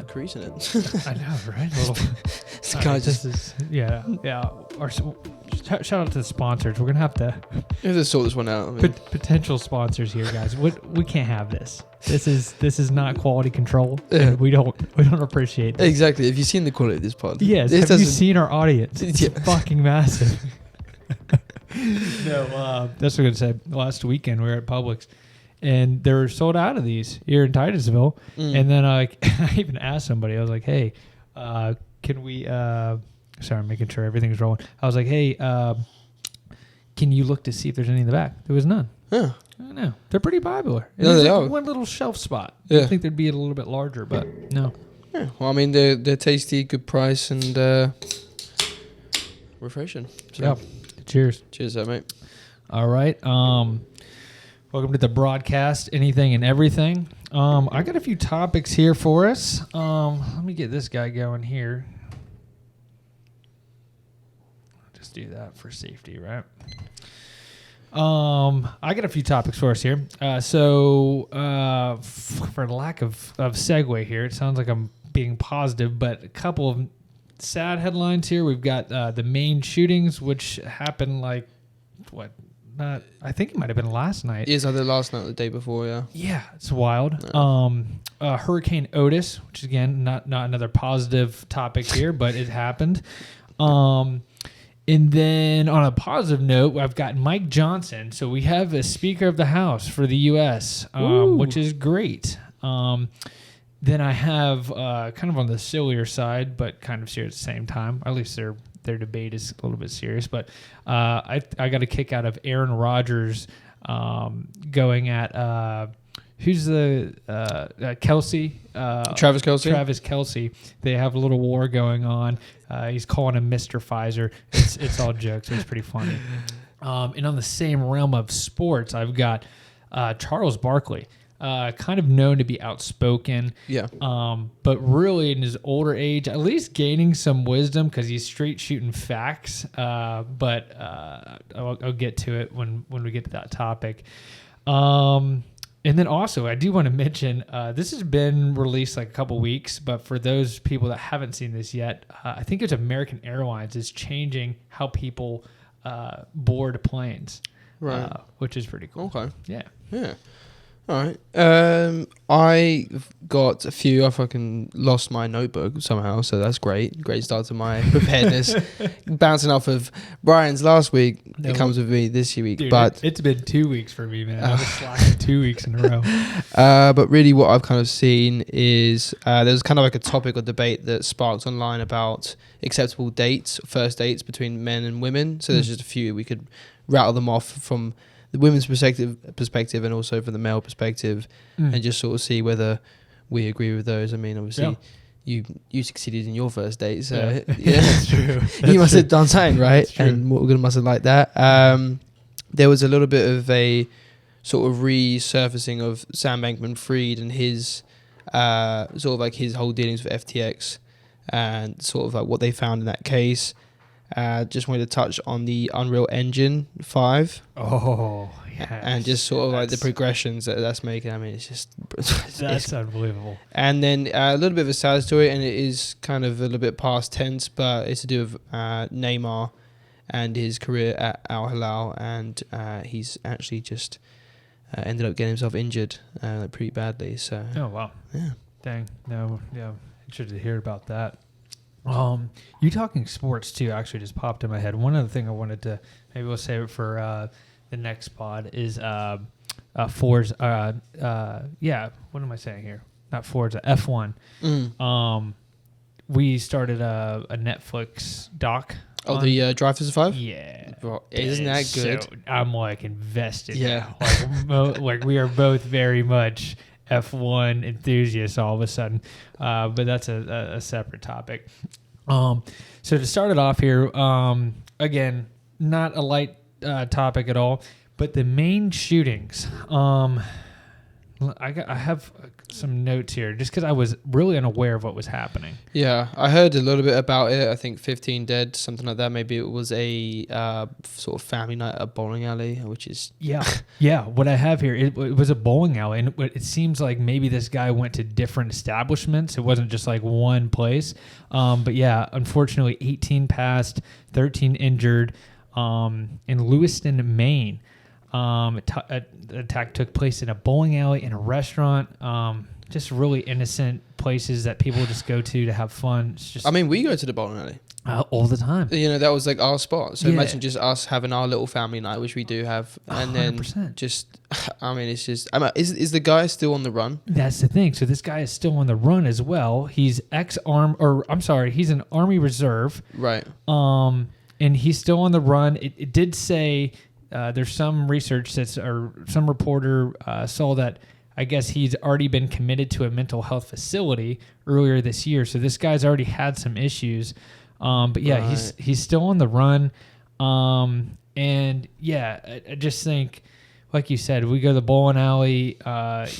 creasing it. I know, right? This guy just... Yeah. Shout out to the sponsors. We're going to have to... You have to sort this one out. I mean. Potential sponsors here, guys. We can't have this. This is not quality control. Yeah. And we don't appreciate this. Exactly. Have you seen the quality of this pod? Yes. This Have you seen our audience? It's Yeah. fucking massive. No, that's what I was going to say. Last weekend, we were at Publix, and they were sold out of these here in Titusville. And then I even asked somebody, I was like, hey, can we... sorry, I'm making sure everything's rolling. I was like, hey, can you look to see if there's any in the back? There was none. Huh. I don't know. They're pretty popular. And No, there's they like are. one little shelf spot. Yeah. I think they'd be a little bit larger, but no. Yeah. Well, I mean, they're tasty, good price, and refreshing. So, Yeah. Cheers. cheers, there, mate. All right. Welcome to the broadcast, anything and everything. I got a few topics here for us. Let me get this guy going here. Just do that for safety, right? I got a few topics for us here. For lack of segue here, it sounds like I'm being positive, but a couple of sad headlines here. We've got the Maine shootings, which happened I think it might have been last night. It is either last night or the day before, yeah. Yeah, it's wild. No. Hurricane Otis, which is, again, not another positive topic here, but it happened. And then on a positive note, I've got Mike Johnson. So we have a Speaker of the House for the U.S., which is great. Then I have kind of on the sillier side, but kind of serious at the same time. At least their debate is a little bit serious. But I got a kick out of Aaron Rodgers going at who's the Kelsey? Travis Kelce? Travis Kelce. They have a little war going on. He's calling him Mr. Pfizer. It's all jokes. It's pretty funny. And on the same realm of sports, I've got Charles Barkley. Kind of known to be outspoken, but really in his older age, at least gaining some wisdom because he's straight shooting facts. But I'll get to it when we get to that topic. And then also, I do want to mention, this has been released like a couple weeks, but for those people that haven't seen this yet, I think it's American Airlines is changing how people board planes, Right. Which is pretty cool. Okay. Yeah. All right. I got a few. I fucking lost my notebook somehow, so that's great. Great start to my preparedness. Bouncing off of Brian's last week, it comes with me this week. Dude, but it's been 2 weeks for me, man. I've been slacking 2 weeks in a row. But really, what I've kind of seen is there's kind of like a topic or debate that sparked online about acceptable dates, first dates between men and women. So there's just a few. We could rattle them off from the women's perspective and also from the male perspective, and just sort of see whether we agree with those. I mean, obviously, you succeeded in your first date, so yeah. That's true. You must have done something right, and Morgan must have liked that. There was a little bit of a sort of resurfacing of Sam Bankman-Fried and his sort of like his whole dealings with FTX and sort of like what they found in that case. Just wanted to touch on the Unreal Engine 5. Oh, yeah. And just sort of like the progressions that's making. I mean, it's just... That's unbelievable. And then a little bit of a sad story, and it is kind of a little bit past tense, but it's to do with Neymar and his career at Al Hilal, and he's actually just ended up getting himself injured pretty badly. So. Oh, wow. Yeah. Dang. No, yeah. Interested to hear about that. You talking sports too actually just popped in my head. One other thing I wanted to, maybe we'll save it for the next pod, is Forza. What am I saying here? Not Forza, F1. We started a Netflix doc. Oh, the Drive to 5? Yeah. Bro, isn't that good? So, I'm like invested. Yeah. Now. Like we are both very much F1 enthusiasts all of a sudden, but that's a separate topic. So to start it off here, again, not a light topic at all, but the Maine shootings. I have some notes here just because I was really unaware of what was happening. Yeah, I heard a little bit about it. I think 15 dead, something like that. Maybe it was a sort of family night at a bowling alley, which is... Yeah. What I have here, it was a bowling alley, and it seems like maybe this guy went to different establishments. It wasn't just like one place. But yeah, unfortunately, 18 passed, 13 injured in Lewiston, Maine. The attack took place in a bowling alley, in a restaurant, just really innocent places that people just go to have fun. It's just, I mean, we go to the bowling alley all the time. You know, that was like our spot. So imagine just us having our little family night, which we do have, and 100%. then just, I mean, it's just, is the guy still on the run? That's the thing. So this guy is still on the run as well. He's he's an Army Reserve. Right. And he's still on the run. It did say there's some research or some reporter saw that I guess he's already been committed to a mental health facility earlier this year. So this guy's already had some issues. But yeah, right. he's still on the run. And yeah, I just think, like you said, we go to the bowling alley.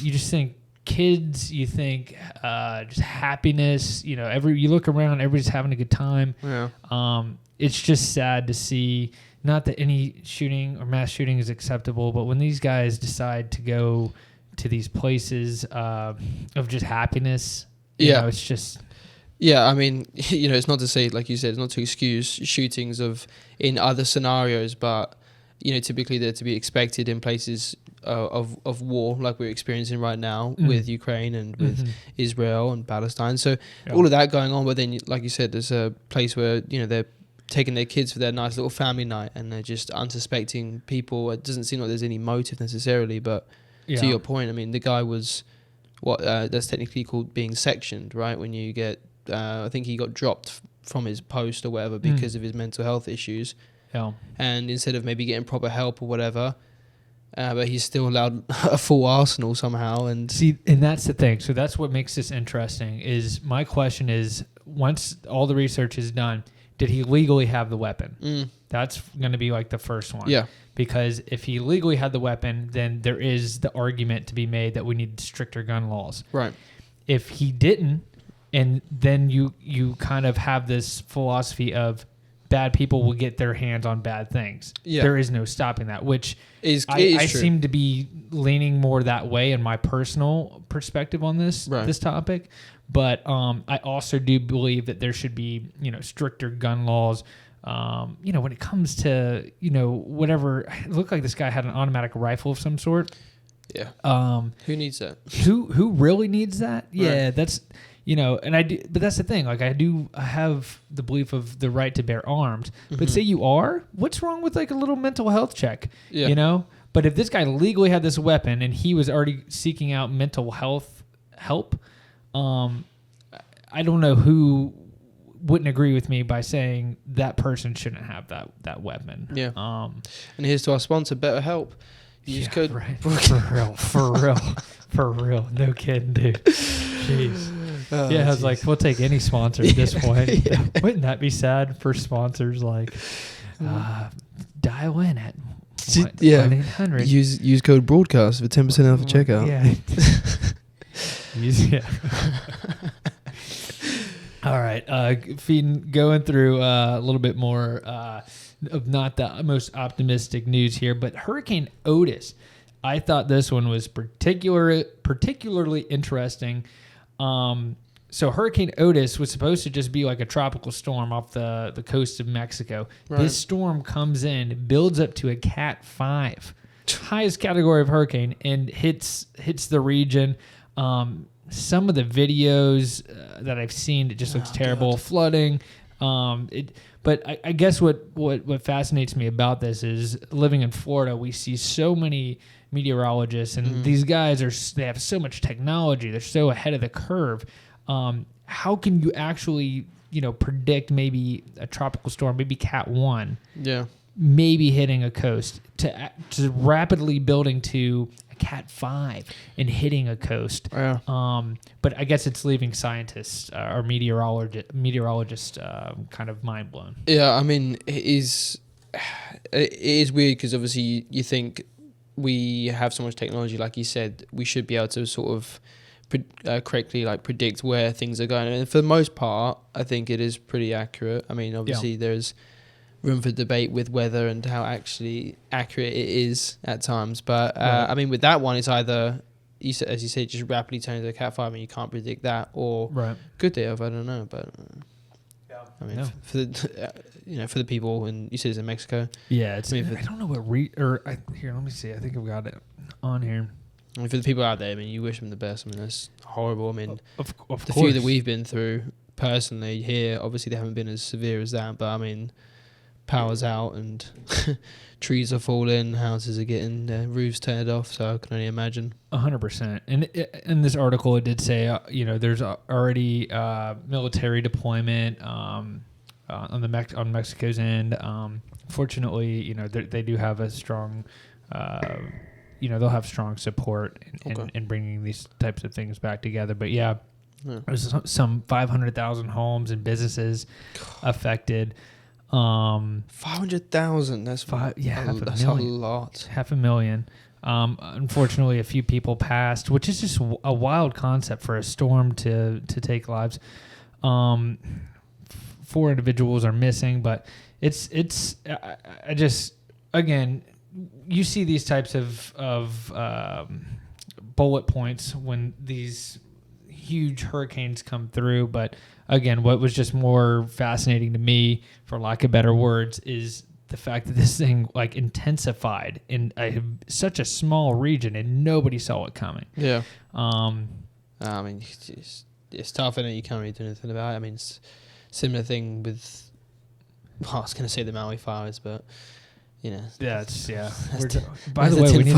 You just think kids. You think just happiness. You know, you look around, everybody's having a good time. Yeah. It's just sad to see. Not that any shooting or mass shooting is acceptable, but when these guys decide to go to these places of just happiness, you know, it's just... Yeah, I mean, you know, it's not to say, like you said, it's not to excuse shootings in other scenarios, but, you know, typically they're to be expected in places of war, like we're experiencing right now with Ukraine and with Israel and Palestine. So all of that going on, but then, like you said, there's a place where, you know, they're taking their kids for their nice little family night and they're just unsuspecting people. It doesn't seem like there's any motive necessarily, but to your point, I mean, the guy was that's technically called being sectioned, right? When you get, I think he got dropped from his post or whatever because of his mental health issues. Yeah. And instead of maybe getting proper help or whatever, but he's still allowed a full arsenal somehow. And see, and that's the thing. So that's what makes this interesting. Is my question is, once all the research is done, did he legally have the weapon? That's going to be like the first one. Yeah. Because if he legally had the weapon, then there is the argument to be made that we need stricter gun laws. Right. If he didn't, and then you kind of have this philosophy of bad people will get their hands on bad things. Yeah. There is no stopping that, which I seem to be leaning more that way in my personal perspective on this topic. But I also do believe that there should be, you know, stricter gun laws. You know, when it comes to, you know, whatever, it looked like this guy had an automatic rifle of some sort. Yeah. Who needs that? Who really needs that? Yeah, right. That's, you know, and I do, but that's the thing. Like I have the belief of the right to bear arms. But say you are, what's wrong with like a little mental health check? Yeah. You know. But if this guy legally had this weapon and he was already seeking out mental health help, I don't know who wouldn't agree with me by saying that person shouldn't have that weapon. Yeah. And here's to our sponsor, BetterHelp. Use code right. For real. No kidding, dude. Jeez. Oh, I was like, we'll take any sponsor at this point. Yeah. Wouldn't that be sad for sponsors? Like, dial in at 1-800. Use code broadcast for 10% off at checkout. Yeah. All right. Going through a little bit more of not the most optimistic news here, but Hurricane Otis. I thought this one was particularly interesting. So Hurricane Otis was supposed to just be like a tropical storm off the coast of Mexico. Right. This storm comes in, builds up to a Cat 5, highest category of hurricane, and hits the region. Some of the videos that I've seen, it just looks terrible. God. Flooding. But I guess what fascinates me about this is living in Florida, we see so many meteorologists, and these guys they have so much technology. They're so ahead of the curve. How can you actually, you know, predict maybe a tropical storm, maybe Cat 1, maybe hitting a coast, to rapidly building to a Cat 5 and hitting a coast? Yeah. But I guess it's leaving scientists or meteorologists kind of mind blown. Yeah, I mean, it is weird because obviously you think we have so much technology, like you said, we should be able to sort of correctly like predict where things are going. And for the most part, I think it is pretty accurate. I mean, obviously there's room for debate with weather and how actually accurate it is at times. But I mean, with that one, it's either, as you say, just rapidly turning to a Cat 5 and you can't predict that, or good day of, I don't know. But I mean, for the for the people, and you said it's in Mexico. Yeah, it's. I don't know what here. Let me see. I think I've got it on here. I mean, for the people out there, I mean, you wish them the best. I mean, that's horrible. I mean, of course. The few that we've been through personally here, obviously they haven't been as severe as that. But I mean, power's out and trees are falling, houses are getting roofs turned off. So I can only imagine. 100%. And in this article, it did say, there's already military deployment on Mexico's end. Fortunately, they do have a strong, they'll have strong support in bringing these types of things back together. But there's some 500,000 homes and businesses affected. 500,000. That's that's a lot. 500,000. Unfortunately, a few people passed, which is just a wild concept for a storm to take lives. 4 individuals are missing, but I just, again, you see these types of bullet points when these huge hurricanes come through. But again, what was just more fascinating to me, for lack of better words, is the fact that this thing like intensified in such a small region and nobody saw it coming. Yeah. I mean, it's tough, and you can't really do anything about it. I mean, it's similar thing with, I was going to say the Maui fires, but Yeah, by the way, we need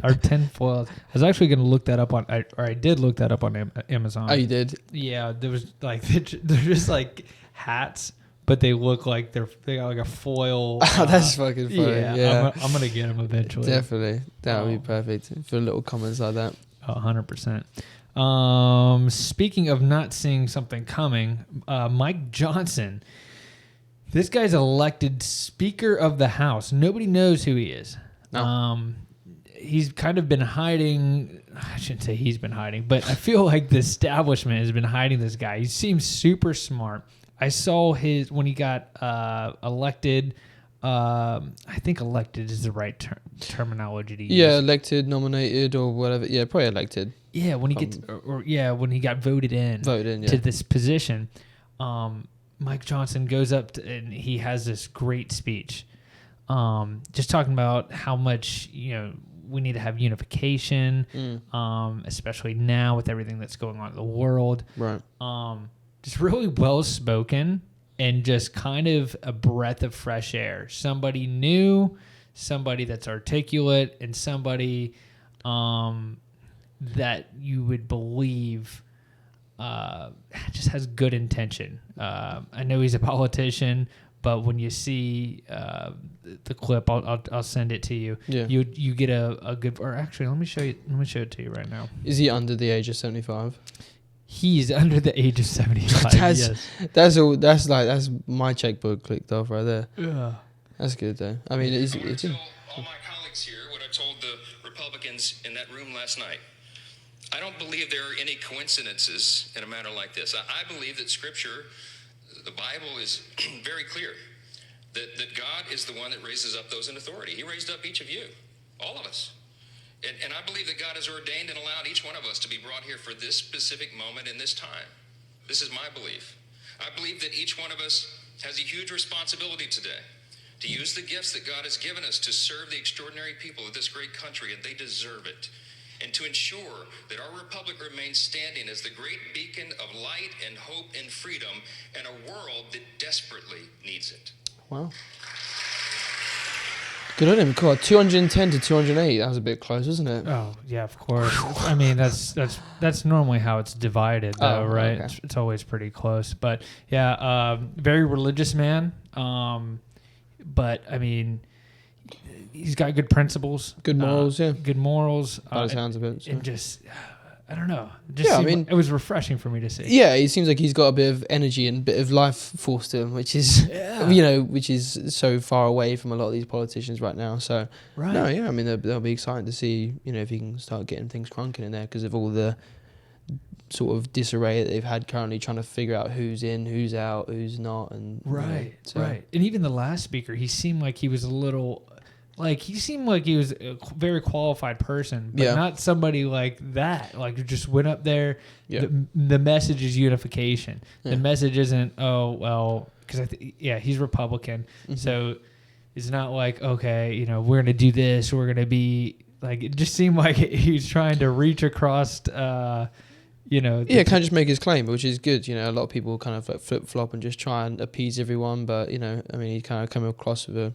our tinfoil. I was actually going to look that up I did look that up on Amazon. Oh, you did? Yeah, there was like they're just like hats, but they look like they got like a foil. Oh, that's fucking funny. Yeah. I'm gonna get them eventually. Definitely, that would be perfect for little comments like that. 100%. Speaking of not seeing something coming, Mike Johnson. This guy's elected Speaker of the House. Nobody knows who he is. No. He's kind of been hiding. I shouldn't say he's been hiding, but I feel like the establishment has been hiding this guy. He seems super smart. I saw when he got elected. I think elected is the right terminology to use. Yeah, elected, nominated, or whatever. Yeah, probably elected. Yeah, when he when he got voted in to this position. Mike Johnson goes up and he has this great speech, just talking about how much we need to have unification, especially now with everything that's going on in the world. Right. Just really well spoken and just kind of a breath of fresh air. Somebody new, somebody that's articulate, and somebody that you would believe. Just has good intention. I know he's a politician, but when you see the clip, I'll send it to you. Yeah. You get a good. Or actually, let me show it to you right now. Is he under the age of 75? He's under the age of 75. That's my checkbook clicked off right there. Yeah. That's good though. I mean, it's all my colleagues here what I told the Republicans in that room last night. I don't believe there are any coincidences in a matter like this. I believe that Scripture, the Bible, is very clear that God is the one that raises up those in authority. He raised up each of you, all of us. And I believe that God has ordained and allowed each one of us to be brought here for this specific moment in this time. This is my belief. I believe that each one of us has a huge responsibility today to use the gifts that God has given us to serve the extraordinary people of this great country, and they deserve it. And to ensure that our republic remains standing as the great beacon of light and hope and freedom in a world that desperately needs it. Wow. Good on him. God, 210 to 208. That was a bit close, wasn't it? Oh yeah, of course. I mean, that's normally how it's divided, though, right? Okay. It's always pretty close. But yeah, very religious man. But I mean, he's got good principles, good morals, good morals. By the sounds of it, so. And just I don't know. It just seemed it was refreshing for me to see. Yeah, it seems like he's got a bit of energy and a bit of life force to him, which is, which is so far away from a lot of these politicians right now. So, no, yeah, I mean, they'll be exciting to see, if he can start getting things crunking in there because of all the sort of disarray that they've had currently trying to figure out who's in, who's out, who's not. And right. And even the last speaker, he seemed like he was a little... he seemed like he was a very qualified person, but not somebody like that. Like, who just went up there. Yeah. The message is unification. Yeah. The message isn't, because he's Republican. Mm-hmm. So it's not like, okay, we're going to do this. We're going to be like, it just seemed like he was trying to reach across, kind of just make his claim, which is good. A lot of people kind of like flip flop and just try and appease everyone. But, he kind of come across with a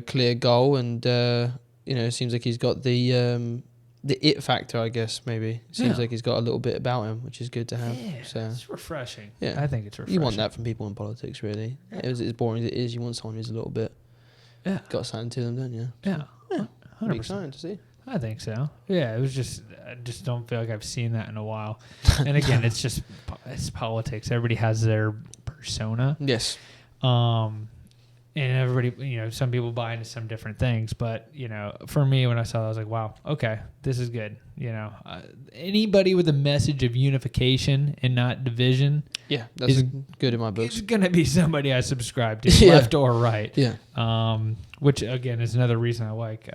clear goal, and it seems like he's got the it factor, I guess. Maybe seems like he's got a little bit about him, which is good to have. Yeah, so it's refreshing. Yeah, I think it's refreshing. You want that from people in politics, really. Yeah. As boring as it is, you want someone who's a little bit got something to them, don't you? Yeah, 100%. Be exciting to see. I think so. Yeah, it was I just don't feel like I've seen that in a while. And again, it's politics. Everybody has their persona. Yes. And everybody, some people buy into some different things. But, for me, when I saw it, I was like, wow, okay, this is good. Anybody with a message of unification and not division. Yeah, that's good in my books. It's going to be somebody I subscribe to, left or right. Yeah. Which, again, is another reason I like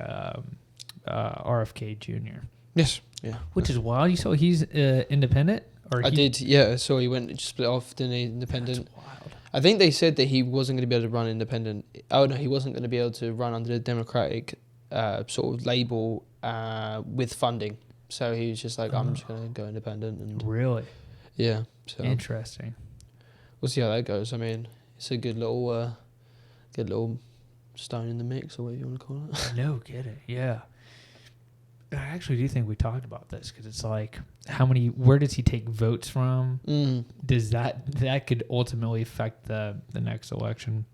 RFK Jr. Yes. Yeah. Which is wild. You saw he's independent? I did, yeah. So he went split off, didn't he? Independent. That's wild. I think they said that he wasn't going to be able to run independent. Oh, no, he wasn't going to be able to run under the Democratic sort of label with funding. So he was just like, I'm just going to go independent. And really? Yeah. So interesting. We'll see how that goes. I mean, it's a good little stone in the mix, or whatever you want to call it. No kidding. Yeah. I actually do think we talked about this because it's like, where does he take votes from? Does that could ultimately affect the next election?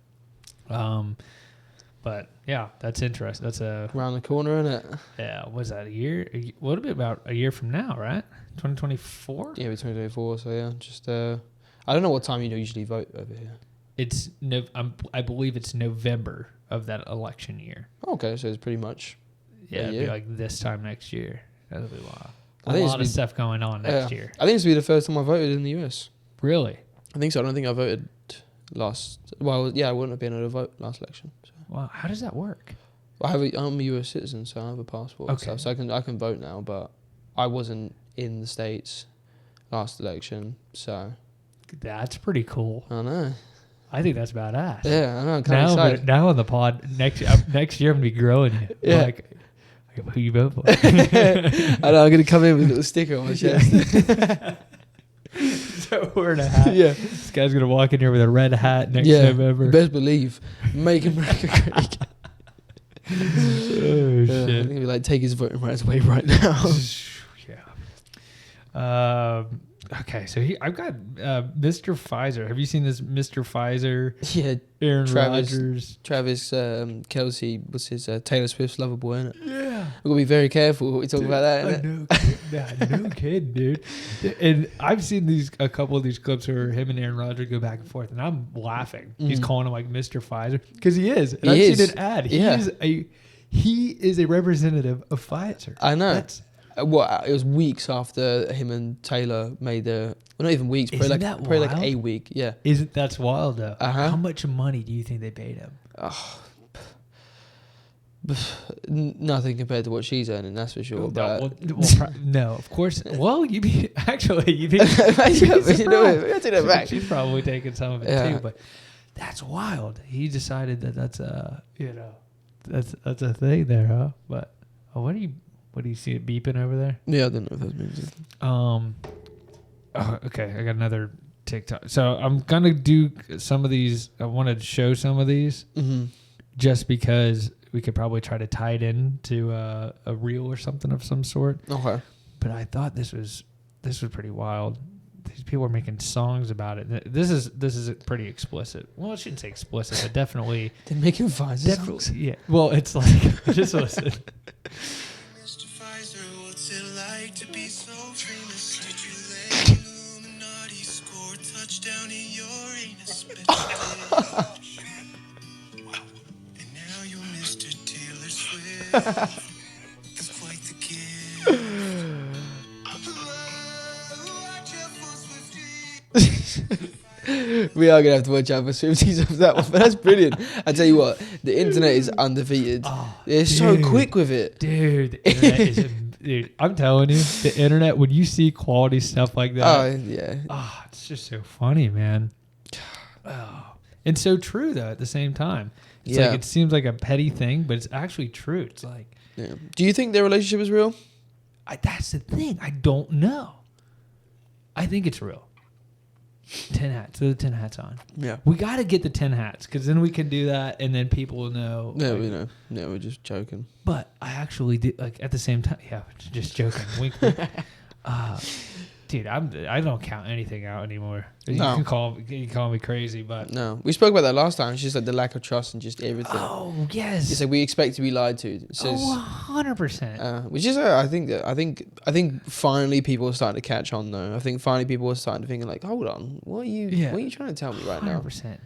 But yeah, that's interesting. That's around the corner, isn't it? Yeah. Was that a year? What about a year from now, right? 2024? Yeah, 2024. So yeah, just I don't know what time you usually vote over here. It's I believe it's November of that election year. Okay, so it's pretty much. Yeah, it'd be like this time next year. That'll be wild. A lot of stuff going on next year. I think this will be the first time I voted in the US. Really? I think so. I don't think I voted last. Well, yeah, I wouldn't have been able to vote last election. So. Wow, how does that work? I'm a US citizen, so I have a passport and stuff. So I can vote now, but I wasn't in the States last election, so. That's pretty cool. I know. I think that's badass. Yeah, I know. I'm kind of excited. Now on the pod, next year I'm going to be growing you. Yeah. Like, who you vote for? I know, I'm going to come in with a little sticker on my chest. So wearing a hat. Yeah. This guy's going to walk in here with a red hat next November. Best believe. Make America great. Oh, shit. I'm going to take his voting rights away right now. Yeah. Okay, so I've got Mr. Pfizer. Have you seen this Mr. Pfizer? Yeah. Aaron Rodgers. Travis Kelsey was his Taylor Swift's lover boy, isn't it? Yeah. We've got to be very careful what we talk about that, innit? No kidding, dude. And I've seen a couple of these clips where him and Aaron Rodgers go back and forth, and I'm laughing. He's calling him like Mr. Pfizer because he is. And I've seen an ad. He is a representative of Pfizer. I know. It was weeks after him and Taylor made well, not even weeks, probably like a week. Yeah. That's wild though. Uh-huh. How much money do you think they paid him? Nothing compared to what she's earning, that's for sure. No, of course. Well, you'd be she's probably taking some of it too, but that's wild. He decided that's a thing there, huh? But what do you see it beeping over there? Yeah, I don't know if that's music. Okay, I got another TikTok. So I'm gonna do some of these. I wanted to show some of these, just because we could probably try to tie it in to a reel or something of some sort. Okay. But I thought this was pretty wild. These people are making songs about it. This is pretty explicit. Well, I shouldn't say explicit, but definitely. They're making Pfizer songs. Yeah. Well, it's like just listen. Mr. Pfizer, what's it like to be so We are gonna have to watch out for Swifties of that one, but that's brilliant. I tell you what, the internet is undefeated. They're so quick with it, dude. The internet is, dude. I'm telling you, the internet. When you see quality stuff like that, Oh yeah, it's just so funny, man. Oh, and so true though. At the same time, it's like it seems like a petty thing, but it's actually true. It's like, Do you think their relationship is real? That's the thing. I don't know. I think it's real. 10 hats. Throw the 10 hats on. Yeah. We got to get the 10 hats because then we can do that and then people will know. No, we know. No, we're just joking. But I actually did, like, at the same time. Yeah, just joking. Wink, wink. Dude, I don't count anything out anymore. You can call me crazy, but no, we spoke about that last time. It's just like the lack of trust and just everything. Oh yes, it's like we expect to be lied to. So 100%. Which is I think finally people are starting to catch on though. I think finally people are starting to think like, hold on, what are you trying to tell me right 100%. Now?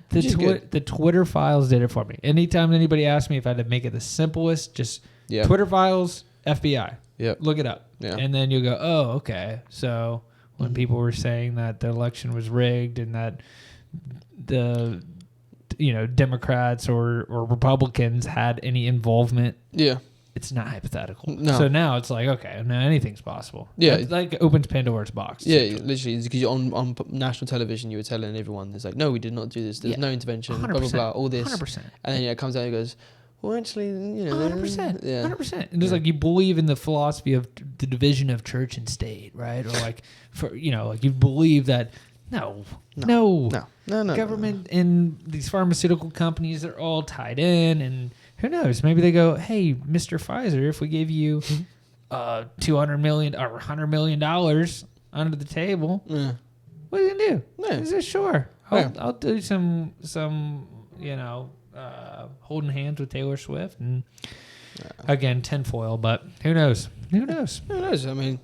The Twitter files did it for me. Anytime anybody asked me if I had to make it the simplest, just Twitter files, FBI. Yeah, look it up. Yeah, and then you'll go, oh, okay, so. When people were saying that the election was rigged and that the Democrats or Republicans had any involvement, it's not hypothetical. No. So now it's like, okay, now anything's possible. Yeah, it like opens Pandora's box. Yeah, literally, because on national television you were telling everyone, it's like, no, we did not do this. There's no intervention. 100%, blah blah blah. All this. 100%. And then it comes out and goes, well, actually, 100%. Yeah, 100%. And it's like you believe in the philosophy of the division of church and state, right? Or like, like you believe that no. Government and these pharmaceutical companies are all tied in, and who knows? Maybe they go, hey, Mr. Pfizer, if we give you $200 million or $100 million under the table, what are you gonna do? Yeah. He says, sure, I'll do some holding hands with Taylor Swift, and again tinfoil, but who knows? Who knows? I mean,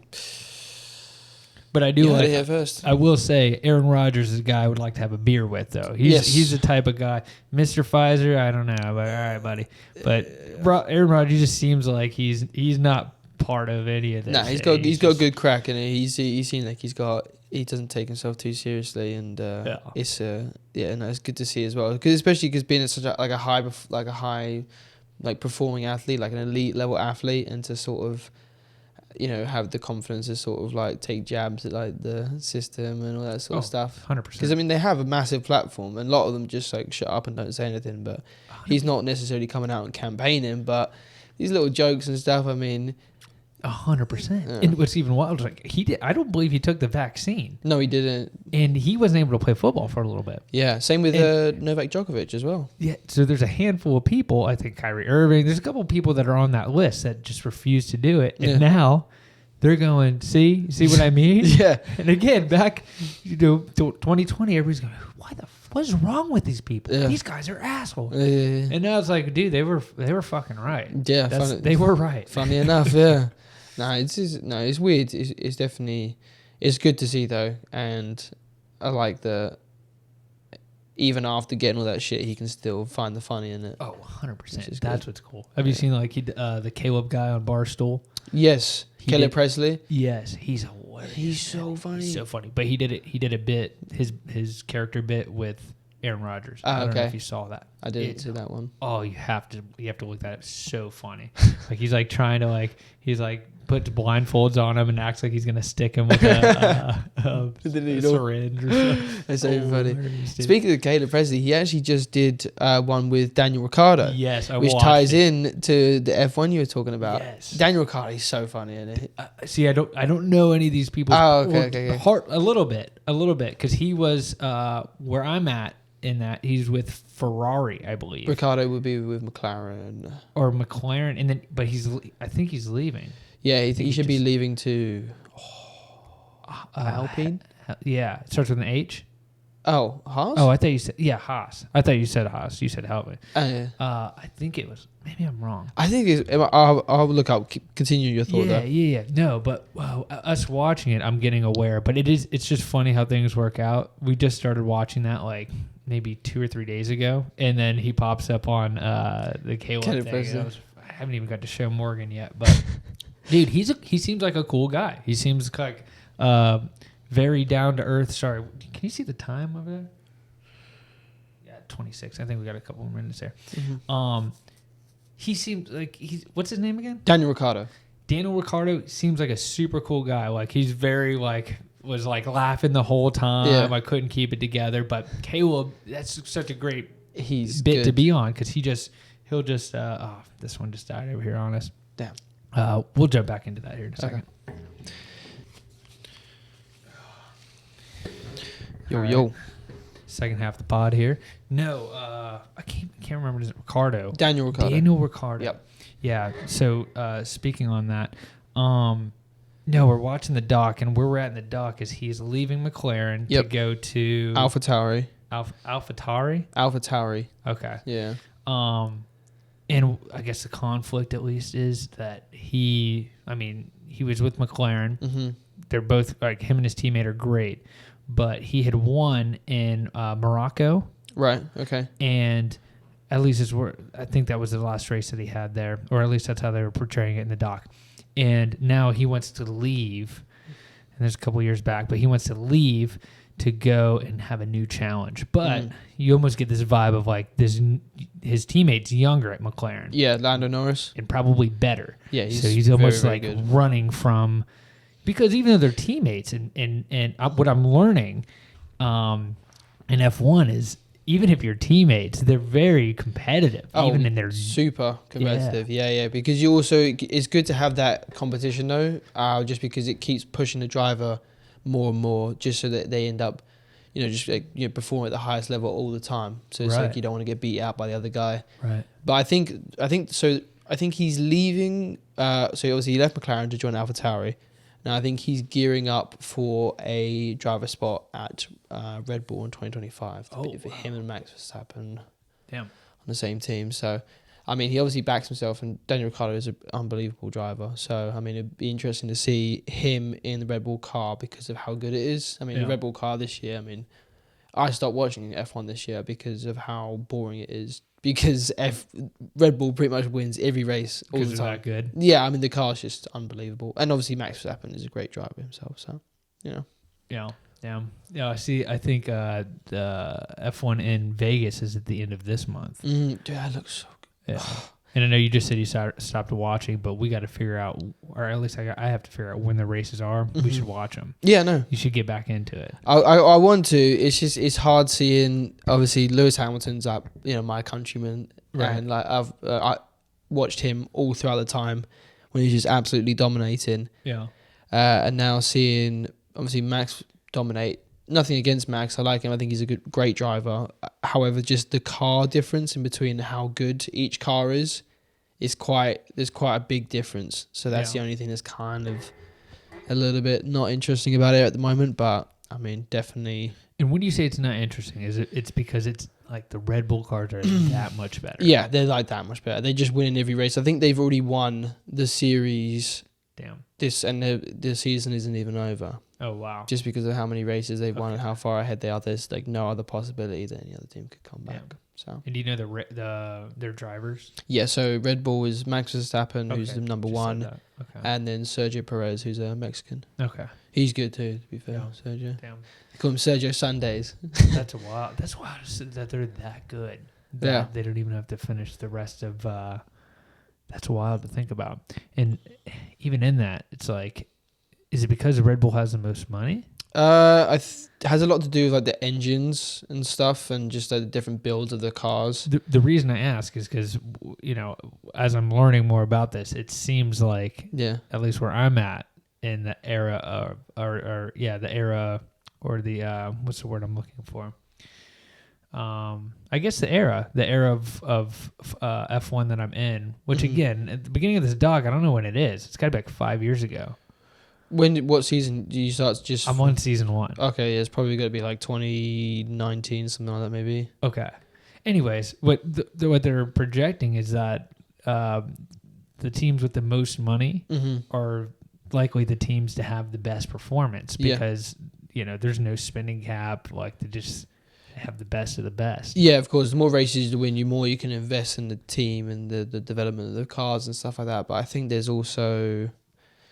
but I do like. First. I will say, Aaron Rodgers is a guy I would like to have a beer with, though. He's the type of guy. Mr. Pfizer, I don't know, but all right, buddy. But Aaron Rodgers just seems like he's not part of any of this. Nah, he's got good crack in it. He seems like he doesn't take himself too seriously, and it's it's good to see as well. Especially because being such a high performing athlete, like an elite level athlete, and to sort of have the confidence to sort of like take jabs at like the system and all that sort of stuff. 100%. Because I mean they have a massive platform, and a lot of them just like shut up and don't say anything. But 100%. He's not necessarily coming out and campaigning, but these little jokes and stuff. I mean. 100%. Yeah. And what's even wild is like I don't believe he took the vaccine. No, he didn't. And he wasn't able to play football for a little bit. Yeah, same with Novak Djokovic as well. Yeah, so there's a handful of people, I think Kyrie Irving, there's a couple of people that are on that list that just refuse to do it. And now they're going, see what I mean? Yeah. And again, back 2020, everybody's going, what is wrong with these people? Yeah. These guys are assholes. And now it's like, dude, they were fucking right. Yeah, they were right. Funny enough, yeah. It's weird. It's definitely, it's good to see though, and I like that. Even after getting all that shit, he can still find the funny in it. Oh, 100%. That's what's cool. Have you seen like the Caleb guy on Barstool? Yes, Caleb Presley. Yes, he's hilarious. He's so funny. He's so funny. But he did it. He did a bit. His character bit with Aaron Rodgers. I don't know if you saw that. I didn't see that one. Oh, you have to look that up. It's so funny. Like he's like trying to puts blindfolds on him and acts like he's gonna stick him with a syringe or something. That's so funny. Speaking of Caleb Presley, he actually just did one with Daniel Ricciardo. Yes, which ties in to the F1 you were talking about. Yes, Daniel Ricciardo is so funny, isn't it? See, I don't know any of these people. Oh, okay. A little bit, because he was where I'm at in that he's with Ferrari, I believe. Ricciardo would be with McLaren or McLaren, and then I think he's leaving. Yeah, he should be leaving to Alpine. Yeah, it starts with an H. Oh, Haas? Oh, I thought you said Haas. I thought you said Haas. You said helmet. Yeah. I think it was. Maybe I'm wrong. I think it's. I'll look up. Continue your thought there. Yeah. No, but us watching it, I'm getting aware. But it's just funny how things work out. We just started watching that like maybe 2 or 3 days ago, and then he pops up on the Caleb thing. I haven't even got to show Morgan yet, but dude, he seems like a cool guy. He seems like very down to earth. Sorry, can you see the time over there? Yeah, 26. I think we got a couple more minutes there. Mm-hmm. He seems like what's his name again? Daniel Ricciardo. Daniel Ricciardo seems like a super cool guy. Like he's very was laughing the whole time. Yeah. I couldn't keep it together. But Caleb, that's such a great bit to be on because he'll just this one just died over here on us. Damn. We'll jump back into that here in a second. Yo. Second half of the pod here. No, I can't remember. Is it Ricardo? Daniel Ricciardo. Yep. Yeah. So speaking on that, no, we're watching the doc, and where we're at in the doc is he's leaving McLaren to go to AlphaTauri. AlphaTauri. Okay. Yeah. And I guess the conflict at least is that he was with McLaren. Mm-hmm. They're both him and his teammate are great. But he had won in Morocco. Right, okay. And at least I think that was the last race that he had there, or at least that's how they were portraying it in the doc. And now he wants to leave, and there's a couple years back, but he wants to leave to go and have a new challenge. But you almost get this vibe of his teammate's younger at McLaren. Yeah, Lando Norris. And probably better. Yeah, he's almost very, very good. running from... Because even though they're teammates, and what I'm learning in F1 is even if you're teammates, they're very competitive. Even in their super competitive. Yeah. Because you also it's good to have that competition though, just because it keeps pushing the driver more and more, just so that they end up, performing at the highest level all the time. So it's you don't want to get beat out by the other guy. Right. But I think he's leaving. So obviously he left McLaren to join AlphaTauri. Now, I think he's gearing up for a driver spot at Red Bull in 2025. For him and Max Verstappen on the same team. So, he obviously backs himself, and Daniel Ricciardo is an unbelievable driver. So, it'd be interesting to see him in the Red Bull car because of how good it is. The Red Bull car this year, I stopped watching F1 this year because of how boring it is. Because Red Bull pretty much wins every race all the time. Because that good? Yeah, the car's just unbelievable. And obviously Max Verstappen is a great driver himself, so, Yeah. I see. I think the F1 in Vegas is at the end of this month. Dude, that looks so good. Yeah. And I know you just said you stopped watching, but we got to figure out, or at least I have to figure out when the races are. Mm-hmm. We should watch them. Yeah, no. You should get back into it. I want to. It's hard seeing, obviously, Lewis Hamilton's up, my countryman. Right. And I watched him all throughout the time when he's just absolutely dominating. Yeah. And now seeing, obviously, Max dominate. Nothing against Max. I like him. I think he's a great driver. However, just the car difference in between how good each car is there's quite a big difference. So that's the only thing that's kind of a little bit not interesting about it at the moment. But definitely. And when you say it's not interesting, it's because it's like the Red Bull cars are that much better? Yeah, they're like that much better. They just win in every race. I think they've already won the series. Damn. The season isn't even over. Oh, wow. Just because of how many races they've won and how far ahead they are, there's no other possibility that any other team could come back. Yeah. So. And do you know their drivers? Yeah, so Red Bull is Max Verstappen, who's the number one, okay. And then Sergio Perez, who's a Mexican. Okay. He's good too, to be fair. Yeah. Sergio. Damn. They call him Sergio Sundays. That's wild. That's wild that they're that good. That they don't even have to finish the rest of. That's wild to think about. And even in that, it's like, is it because Red Bull has the most money? Has a lot to do with the engines and stuff, and just the different builds of the cars. The reason I ask is because as I'm learning more about this, it seems like at least where I'm at in the era of the era or the what's the word I'm looking for? I guess the era of F1 that I'm in, which again at the beginning of this doc, I don't know when it is. It's got to be like 5 years ago. What season do you start? Just I'm on season 1. Okay, yeah, it's probably going to be like 2019, something like that, maybe. Okay. Anyways, what they're projecting is that the teams with the most money are likely the teams to have the best performance because there's no spending cap. Like they just have the best of the best. Yeah, of course. The more races you win, the more you can invest in the team and the development of the cars and stuff like that. But I think there's also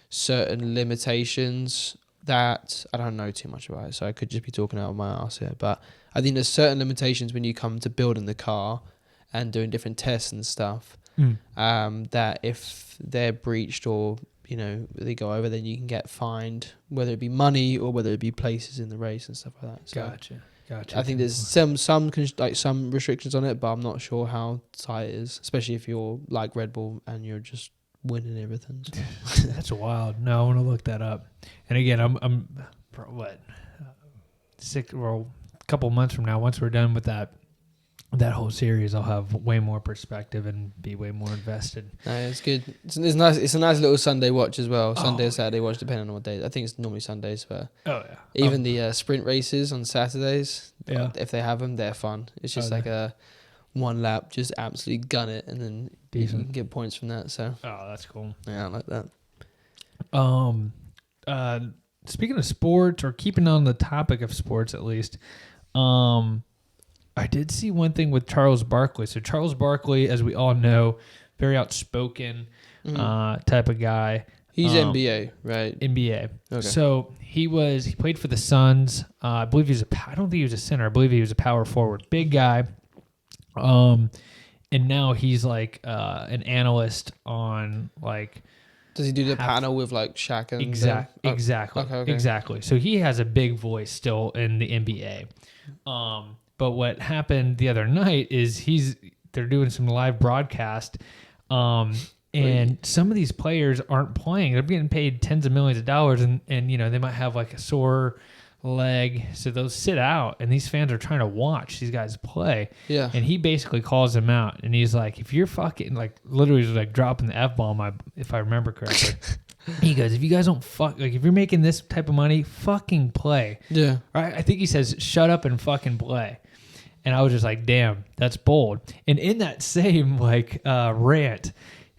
certain limitations that I don't know too much about it, so I could just be talking out of my ass here. But I think there's certain limitations when you come to building the car and doing different tests and stuff. That if they're breached or they go over, then you can get fined, whether it be money or whether it be places in the race and stuff like that. So Gotcha. I think there's some restrictions on it, but I'm not sure how tight it is, especially if you're like Red Bull and you're just winning everything. So. That's wild. No, I want to look that up. And again, I'm a couple months from now, once we're done with that whole series, I'll have way more perspective and be way more invested. No, it's good. It's nice. It's a nice little Sunday watch as well. Sunday or Saturday watch, depending on what day. I think it's normally Sundays, but even the sprint races on Saturdays, if they have them, they're fun. It's just like a one lap, just absolutely gun it, and then you can get points from that. So that's cool. Yeah, I like that. Speaking of sports, or keeping on the topic of sports at least, I did see one thing with Charles Barkley. So Charles Barkley, as we all know, very outspoken type of guy. He's NBA, right? NBA. Okay. So he played for the Suns. I believe I don't think he was a center. I believe he was a power forward. Big guy. And now he's like an analyst on like. Does he do the panel with like Shaq and exactly. Okay. Exactly. So he has a big voice still in the NBA. But what happened the other night is they're doing some live broadcast, and some of these players aren't playing. They're getting paid tens of millions of dollars, and they might have like a sore leg, so they'll sit out, and these fans are trying to watch these guys play. Yeah. And he basically calls them out, and he's like, if you're fucking like literally like dropping the F-bomb, if I remember correctly. He goes, if you guys don't if you're making this type of money, fucking play. Yeah. Right? I think he says, shut up and fucking play. And I was just like, damn, that's bold. And in that same rant,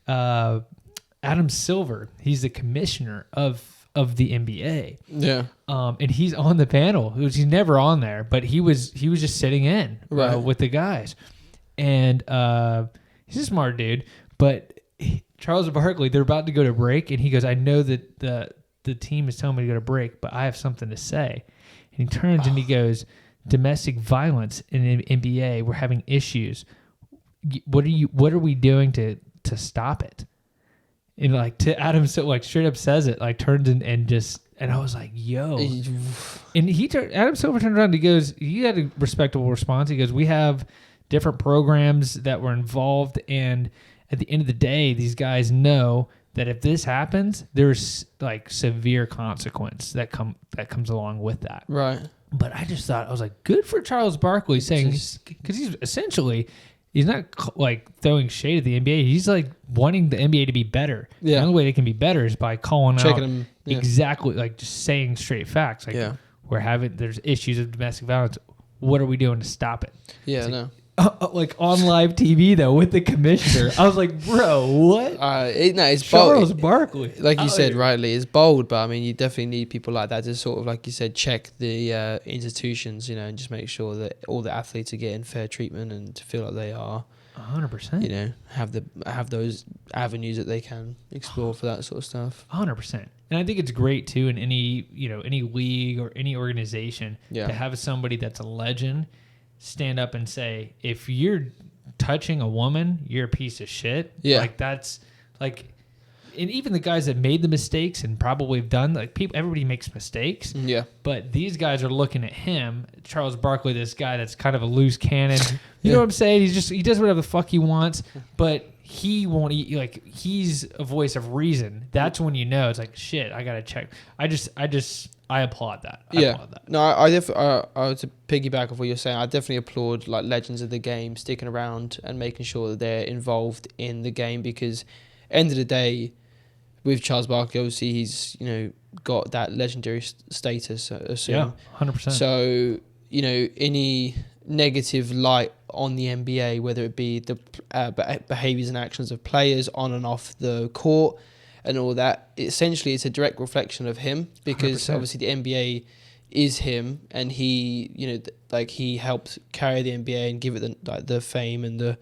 Adam Silver, he's the commissioner of the NBA. Yeah. And he's on the panel. He's never on there, but he was just sitting in with the guys. And he's a smart dude, but Charles Barkley, they're about to go to break, and he goes, I know that the team is telling me to go to break, but I have something to say. And he turns and he goes, domestic violence in the NBA, we're having issues. What are we doing to stop it? And like to Adam, so like straight up says it, like turns and I was like, yo. And Adam Silver turned around and he goes, he had a respectable response. He goes, we have different programs that were involved, and at the end of the day, these guys know that if this happens, there's like severe consequence that comes along with that. Right. But I just thought, I was like, good for Charles Barkley saying, because he's not like throwing shade at the NBA. He's like wanting the NBA to be better. Yeah. The only way they can be better is by calling out them, exactly, like just saying straight facts. Like there's issues of domestic violence. What are we doing to stop it? Yeah, no. Like on live TV though with the commissioner, I was like, "Bro, what?" It's Charles bold. Barkley, like you said rightly, it's bold. But I mean, you definitely need people like that to sort of, like you said, check the institutions, and just make sure that all the athletes are getting fair treatment and to feel like they are 100%. Have those avenues that they can explore for that sort of stuff. 100%. And I think it's great too in any league or any organization to have somebody that's a legend stand up and say, if you're touching a woman, you're a piece of shit. Yeah. Like that's like, and even the guys that made the mistakes and probably have done, like everybody makes mistakes. Yeah. But these guys are looking at him, Charles Barkley, this guy that's kind of a loose cannon. You know what I'm saying? He does whatever the fuck he wants, but he won't eat, like he's a voice of reason. That's when you know it's like, shit, I gotta check. I applaud that. I applaud that. No, I to piggyback off what you're saying, I definitely applaud like legends of the game sticking around and making sure that they're involved in the game, because end of the day, with Charles Barkley, obviously he's got that legendary status. I assume. Yeah, 100%. So any negative light on the NBA, whether it be the behaviors and actions of players on and off the court and all that, essentially it's a direct reflection of him, because 100%. obviously the NBA is him, and he he helped carry the NBA and give it the fame and the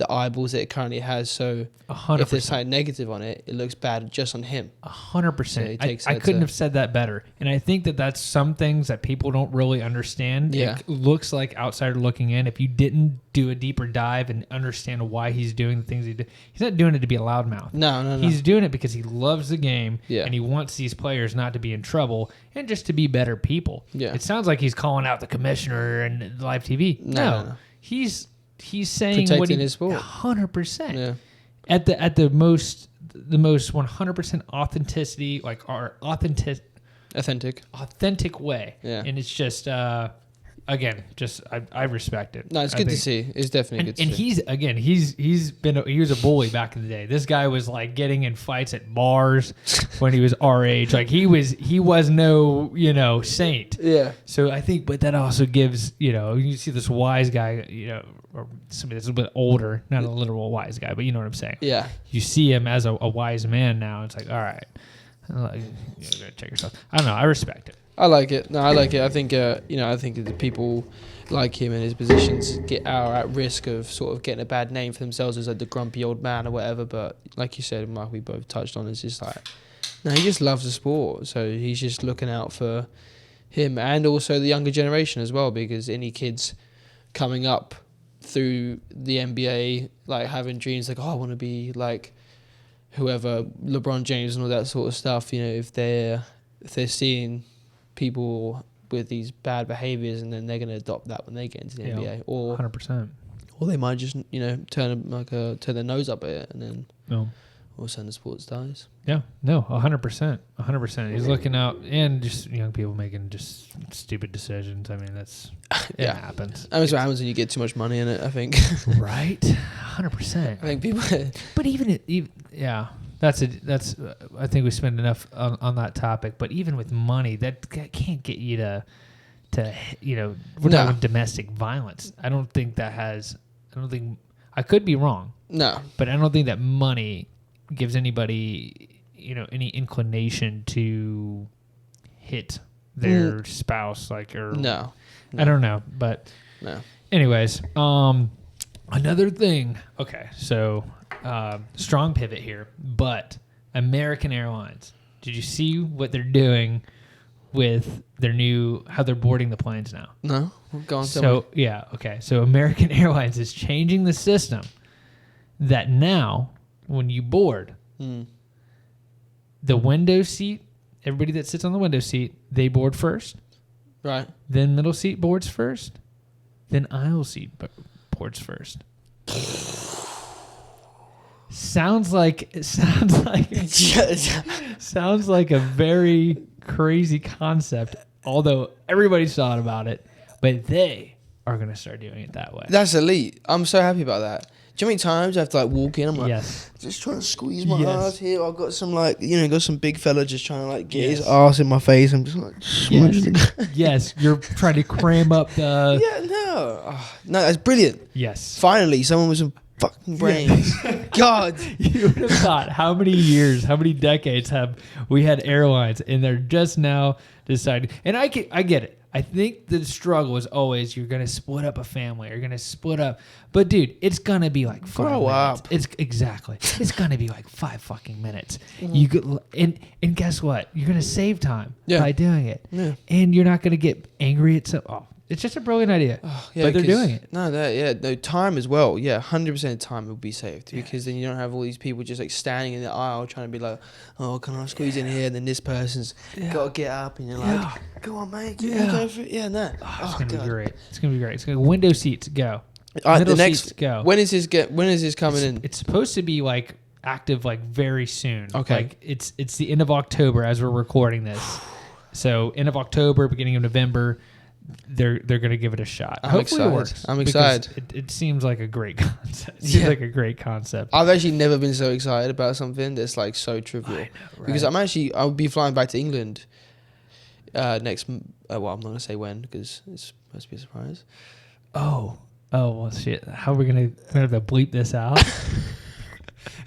eyeballs that it currently has. So 100%. if there's something negative on it, it looks bad just on him. 100%. I couldn't have said that better. And I think that's some things that people don't really understand. Yeah. It looks like outsider looking in. If you didn't do a deeper dive and understand why he's doing the things he did, he's not doing it to be a loudmouth. No. He's doing it because he loves the game, Yeah. and he wants these players not to be in trouble and just to be better people. Yeah. It sounds like he's calling out the commissioner and live TV. No. He's saying Protecting what his sport. 100%. Yeah. At the most 100% authenticity, like our authentic way. Yeah. And it's just again, just I respect it. No, it's good to see. It's definitely good to see. And he was a bully back in the day. This guy was like getting in fights at bars when he was our age. Like he was no saint. Yeah. So I think, but that also gives, you see this wise guy, or somebody that's a bit older, not a literal wise guy, but you know what I'm saying. Yeah. You see him as a wise man now. It's like, all right, you gotta check yourself. I don't know. I respect it. I like it. No, I like it. I think I think the people like him in his positions are at risk of sort of getting a bad name for themselves as like the grumpy old man or whatever. But like you said, Mark, we both touched on, it's just like, no, he just loves the sport. So he's just looking out for him and also the younger generation as well, because any kids coming up through the NBA, like having dreams like, oh, I want to be like whoever, LeBron James and all that sort of stuff, if they're seeing people with these bad behaviors, and then they're going to adopt that when they get into the NBA, or 100%, or they might just turn their nose up at it, and then no, all of a sudden the sport dies. Yeah, no, 100%. He's looking out, and just young people making just stupid decisions. I mean, it happens. I mean, it's what happens when you get too much money in it, I think. Right, 100%. I think people. But even that's I think we spend enough on that topic. But even with money, that can't get you to we're talking domestic violence. I don't think I could be wrong. No, but I don't think that money gives anybody any inclination to hit their spouse, no. I don't know, but no. Anyways, another thing. Okay, so strong pivot here, but American Airlines. Did you see what they're doing with their how they're boarding the planes now? No, go on. So okay. So American Airlines is changing the system that now when you board, the window seat, everybody that sits on the window seat, they board first. Right. Then middle seat boards first. Then aisle seat boards first. Sounds like a very crazy concept, although everybody's thought about it, but they are going to start doing it that way. That's elite. I'm so happy about that. Do you know how many times I have to walk in? I'm like, just trying to squeeze my ass here. I've got some got some big fella just trying to get his ass in my face. I'm just like, yes, you're trying to cram up the. Yeah, no, that's brilliant. Yes, finally, someone with some fucking brains. God, you would have thought how many years, how many decades have we had airlines, and they're just now deciding. And I get it. I think the struggle is always you're gonna split up a family, you're gonna split up. But dude, it's gonna be like 5 Grow minutes. up. It's gonna be like 5 fucking minutes. You could, and guess what? You're gonna save time by doing it, and you're not gonna get angry at some. Oh, it's just a brilliant idea. But they're doing it. No, time as well. Yeah, 100% time will be saved because then you don't have all these people just standing in the aisle trying to be like, oh, can I squeeze in here? And then this person's got to get up, and you're like, go on, mate. Go for it. Yeah, no. It's gonna be great. It's gonna be great. It's gonna window seats go. Middle seats go. When is this coming in? It's supposed to be active very soon. Okay. It's the end of October as we're recording this. So end of October, beginning of November. they're gonna give it a shot. I'm Hopefully excited. it works. I'm because excited. It seems like a great concept. It seems like a great concept. I've actually never been so excited about something that's like so trivial. I know, right? Because I'll be flying back to England next. Well, I'm not gonna say when because it's supposed to be a surprise. Oh well, shit. How are we gonna have to bleep this out?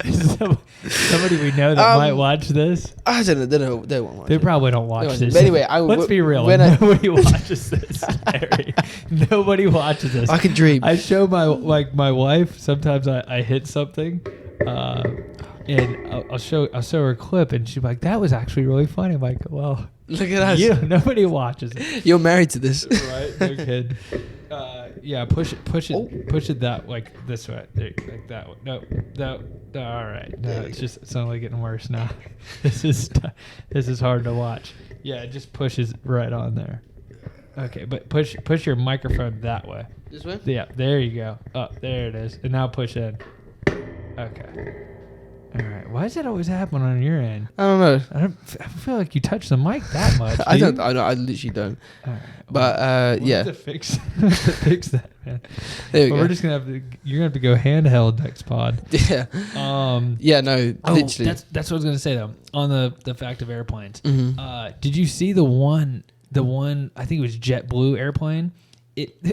Somebody we know that might watch this. I don't know. They won't watch They it. probably don't watch this. But anyway, let's be real. Nobody watches this. Harry. Nobody watches this. I can dream. I show my wife. Sometimes I hit something, and I'll show her a clip, and she's like, "That was actually really funny." I'm like, "Well, Look at us. nobody watches it." You're married to this, Right? No kid. Yeah, push it that like this way, there, like that one. No, all right. No, it's only getting worse now. This is hard to watch. Yeah, it just pushes right on there. Okay, but push your microphone that way. This way. Yeah, there you go. Oh, there it is. And now push in. Okay. All right. Why does that always happen on your end? I don't know. I feel like you touch the mic that much. I don't. I know. I literally don't. All right. But We'll yeah. have to fix that, man. There we But go. we're just gonna have to. You're gonna have to go handheld next pod. Yeah. Yeah. No. Literally. That's what I was gonna say though. On the fact of airplanes. Mhm. Did you see the one? I think it was JetBlue airplane.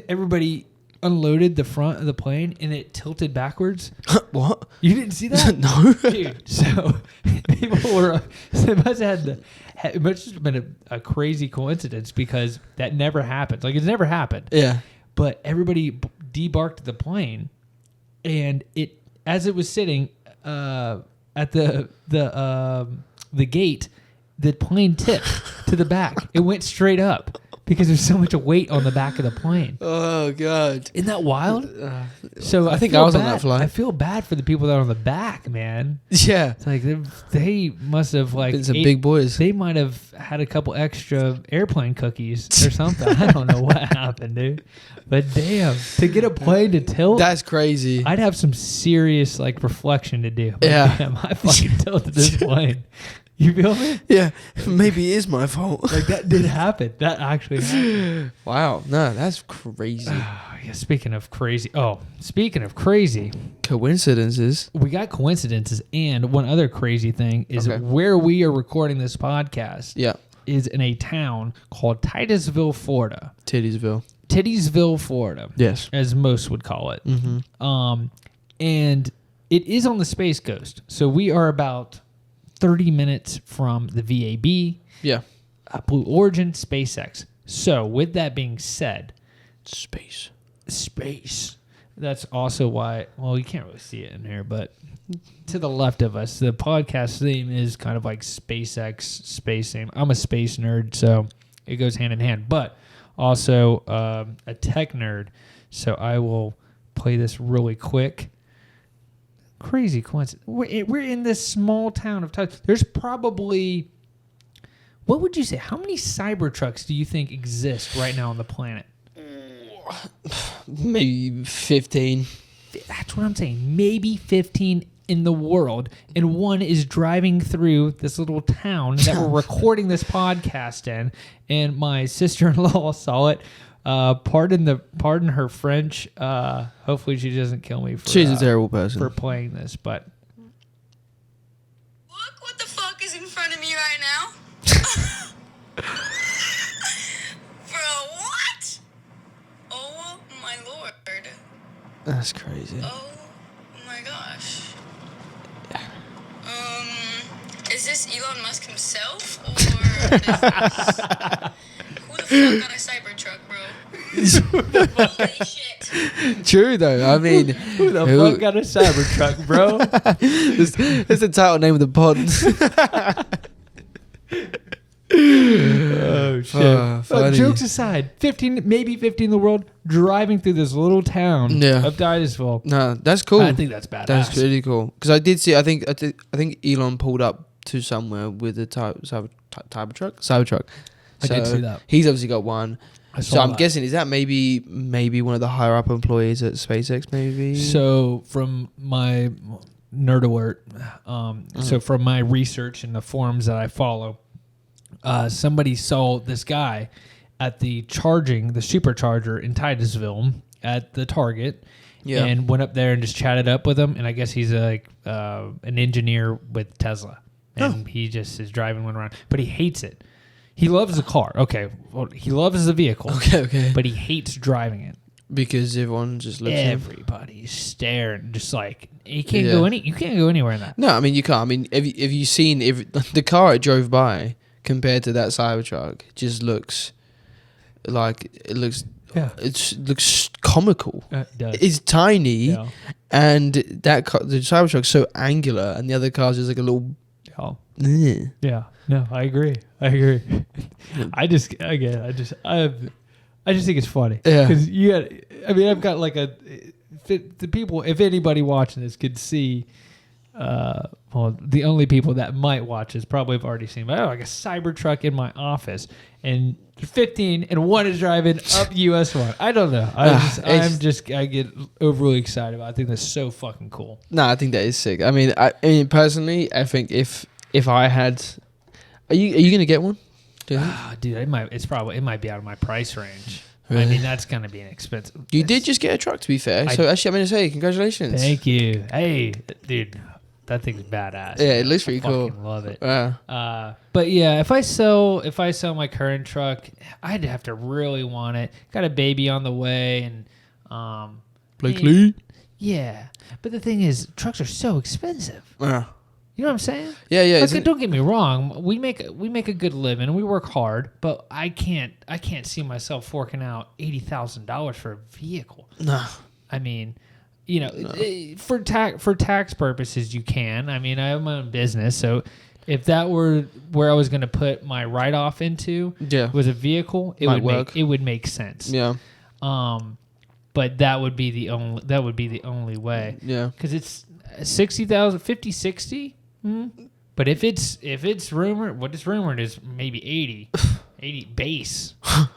Everybody unloaded the front of the plane and it tilted backwards. What? You didn't see that? No. Dude, so people were. So it must have been a crazy coincidence because that never happened. Like it's never happened. Yeah. But everybody debarked the plane, and as it was sitting at the gate, the plane tipped to the back. It went straight up because there's so much weight on the back of the plane. Oh God. Isn't that wild? So I think feel I was on bad. that flight. I feel bad for the people that are on the back, man. Yeah. It's like they must have Been some big boys. They might have had a couple extra airplane cookies or something. I don't know what happened, dude. But damn, to get a plane to tilt, That's crazy. I'd have some serious like reflection to do. But Yeah. damn, I fucking tilted this plane. You feel me? Yeah. Maybe it is my fault. Like that did happen. That actually happened. Wow. No, that's crazy. Yeah, speaking of crazy, Coincidences. we got coincidences, and one other crazy thing is Okay. where we are recording this podcast Yeah. is in a town called Titusville, Florida. Tittiesville, Florida, Yes. as most would call it. Mm-hmm. And it is on the Space Coast, so we are about 30 minutes from the VAB, Yeah. Blue Origin, SpaceX. So, with that being said, Space. That's also why, well, you can't really see it in here, but to the left of us, the podcast theme is kind of like SpaceX, space theme. I'm a space nerd, so it goes hand in hand, but also a tech nerd. So I will play this really quick. Crazy coincidence. We're in this small town of Titusville. There's probably, what would you say? How many Cybertrucks do you think exist right now on the planet? Maybe 15. That's what I'm saying. Maybe 15 in the world, and one is driving through this little town that we're recording this podcast in. And my sister-in-law saw it. Pardon her French. Hopefully, she doesn't kill me for. She's a terrible person for playing this. But look what the fuck is in front of me right now. Bro, what? Oh my lord. That's crazy. Oh my gosh. Is this Elon Musk himself or is this, who the fuck got a Cybertruck, bro? Holy shit. True though. I mean, who the fuck got a Cybertruck, bro? That's the title name of the pod. Oh shit! Funny. Jokes aside, 15 in the world driving through this little town of Titusville. No, that's cool. I think that's badass. That's really cool. Because I did see. I think Elon pulled up to somewhere with a Cybertruck. I did see that. He's obviously got one. So I'm that. guessing, is that maybe one of the higher up employees at SpaceX? Maybe. So from my nerd alert, so from my research and the forums that I follow, somebody saw this guy at the supercharger in Titusville at the Target. Yeah. And went up there and just chatted up with him. And I guess he's like an engineer with Tesla. And he just is driving one around. But he hates it. He loves the car. Okay. Well, he loves the vehicle. Okay. But he hates driving it. Because everyone just looks at him. Everybody's staring. Just like, you can't go anywhere in that. No, I mean, you can't. I mean, have you seen the car it drove by compared to that Cybertruck just looks like it looks looks comical. It does. It's tiny, Yeah. and the Cybertruck's so angular, and the other car's just like a little. Oh. Eh. Yeah. No, I agree. I just think it's funny. Yeah. Because I've got like the people, if anybody watching this could see, the only people that might watch this probably have already seen, like a Cybertruck in my office, and 15 and one is driving up US 1. I don't know. I get overly excited about it. I think that's so fucking cool. No, I think that is sick. I mean, personally, I think if I had, are you gonna get one? Do you think? Dude, it might be out of my price range. Really? I mean, that's gonna be an expensive. You did just get a truck, to be fair. So actually, I'm gonna say congratulations. Thank you. Hey, dude, that thing's badass. Yeah, it looks pretty cool. Fucking love it. Wow. But yeah, if I sell my current truck, I'd have to really want it. Got a baby on the way, and Blakely. Yeah, but the thing is, trucks are so expensive. You know what I'm saying? Yeah. Like, don't get me wrong. We make a good living. We work hard, but I can't see myself forking out $80,000 for a vehicle. No. I mean, for tax purposes, you can. I mean, I have my own business, so if that were where I was going to put my write-off into, was a vehicle, it would make sense. Yeah. But that would be the only way. Yeah. Because it's 60,000, 50, 60. But if it's rumored, what is rumored is maybe 80 base.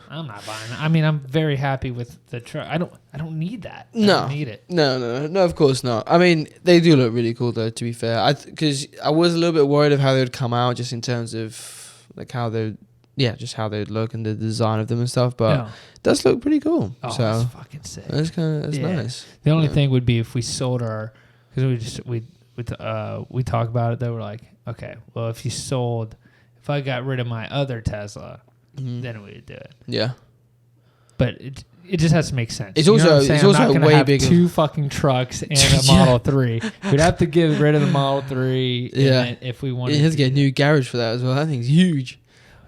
I'm not buying it. I mean, I'm very happy with the truck. I don't need that. I don't need it. No, of course not. I mean, they do look really cool though, to be fair. Because I was a little bit worried of how they would come out, just in terms of like how they would look and the design of them and stuff. But it does look pretty cool. Oh, so that's fucking sick. That's nice. The only thing would be if we sold because we talk about it though. We're like, okay, well, if I got rid of my other Tesla, then we would do it. Yeah. But it just has to make sense. It's also way bigger. 2 fucking trucks and a Model 3. We'd have to get rid of the Model 3. Yeah. If we wanted, you have to get a new garage for that as well. That thing's huge.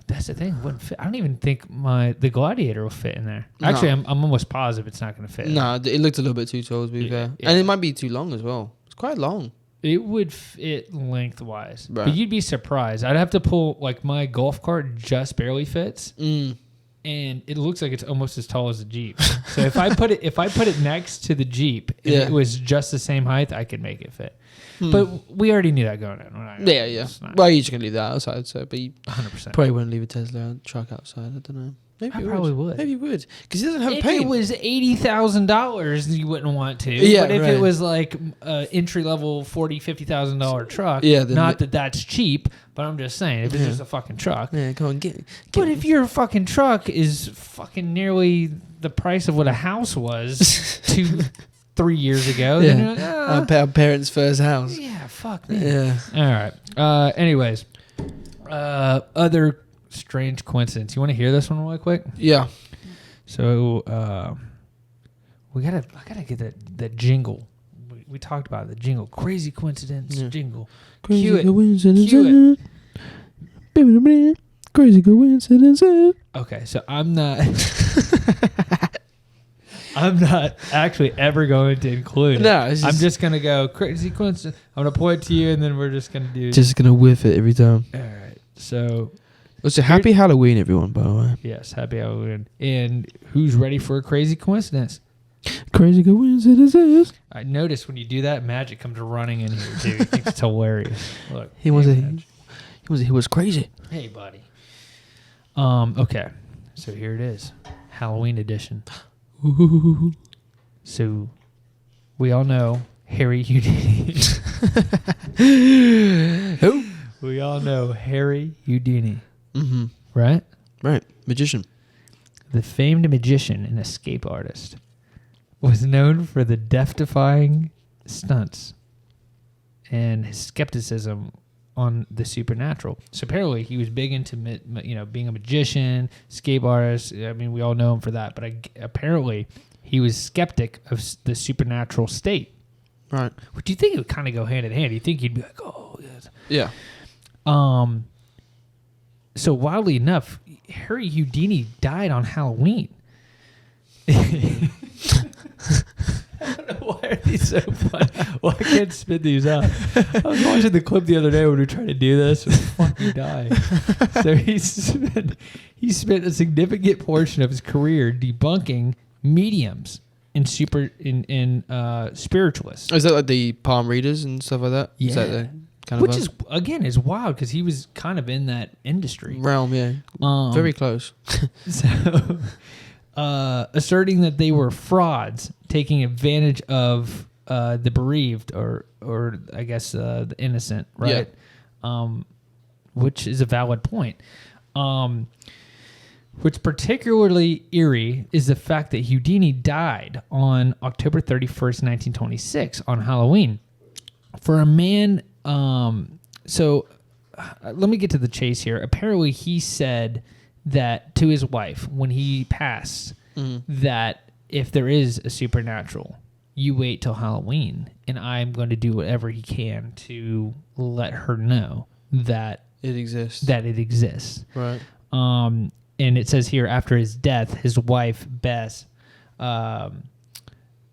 That's the thing. It wouldn't fit. I don't even think the Gladiator will fit in there. Actually, I'm almost positive it's not going to fit. No, it looked a little bit too tall, to be fair. Yeah. And it might be too long as well. It's quite long. It would fit lengthwise. Right. But you'd be surprised. I'd have to pull, like, my golf cart just barely fits. And it looks like it's almost as tall as the Jeep. So if I put it next to the Jeep and it was just the same height, I could make it fit. But we already knew that going in. Yeah. Well, you're just going to leave that outside, so, but you 100%. probably wouldn't leave a Tesla truck outside. I don't know. Maybe I probably would. Maybe you would. Because it doesn't have if paint. If it was $80,000, you wouldn't want to. Yeah, but if it was like an entry-level $40,000, $50,000 truck, not that that's cheap, but I'm just saying, if it's just a fucking truck. Yeah, come on, get But if your fucking truck is fucking nearly the price of what a house was 2-3 years ago, then you're like, our parents' first house. Yeah, fuck me. Yeah. All right. Anyways, other strange coincidence. You want to hear this one really quick? Yeah. So I gotta get that jingle. We talked about the jingle. Crazy coincidence jingle. Crazy coincidence. Crazy coincidence. Okay, so I'm not actually ever going to include it. No, I'm just gonna go crazy coincidence. I'm gonna point to you, and then we're just gonna do. Just gonna whiff it every time. All right. So. It's a happy Halloween, everyone, by the way. Yes, happy Halloween. And who's ready for a crazy coincidence? Crazy coincidences. I noticed when you do that, Magic comes running in here, too. It's hilarious. Look, he was crazy. Hey, buddy. Okay, so here it is, Halloween edition. Ooh. So we all know Harry Houdini. Who? We all know Harry Houdini. Mm-hmm. Right? Right. Magician. the famed magician and escape artist, was known for the death-defying stunts and his skepticism on the supernatural. So apparently he was big into being a magician, escape artist. I mean, we all know him for that, but apparently he was skeptic of the supernatural state. Right. Which you think it would kind of go hand in hand. You think he'd be like, oh, yes. Yeah. So wildly enough, Harry Houdini died on Halloween. I don't know why are these so fun. Well, I can't spit these out. I was watching the clip the other day when we were trying to do this. It was fucking dying. So he spent a significant portion of his career debunking mediums and spiritualists. Is that like the palm readers and stuff like that? Yeah. Is that the kind Which of is, again, is wild because he was kind of in that industry. realm? Yeah. Very close. So, asserting that they were frauds, taking advantage of the bereaved or I guess the innocent, right? Which is a valid point. What's particularly eerie is the fact that Houdini died on October 31st, 1926, on Halloween. For a man, so let me get to the chase here. Apparently, he said that to his wife when he passed that if there is a supernatural, you wait till Halloween, and I'm going to do whatever he can to let her know that It exists. Right. And it says here, after his death, his wife, Bess,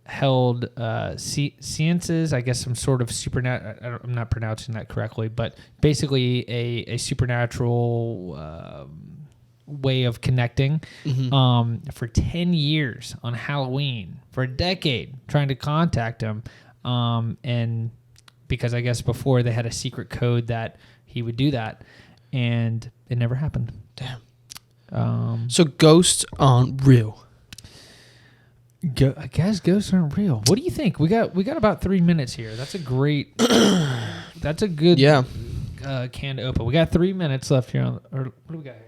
held seances, I guess some sort of supernatural, I'm not pronouncing that correctly, but basically a supernatural way of connecting for 10 years on Halloween, for a decade, trying to contact him. And because I guess before they had a secret code that he would do that, and it never happened. Damn. So ghosts aren't real. I guess ghosts aren't real. What do you think? We got about 3 minutes here. That's a great. That's a good. Can to open. We got 3 minutes left here. Or what do we got here?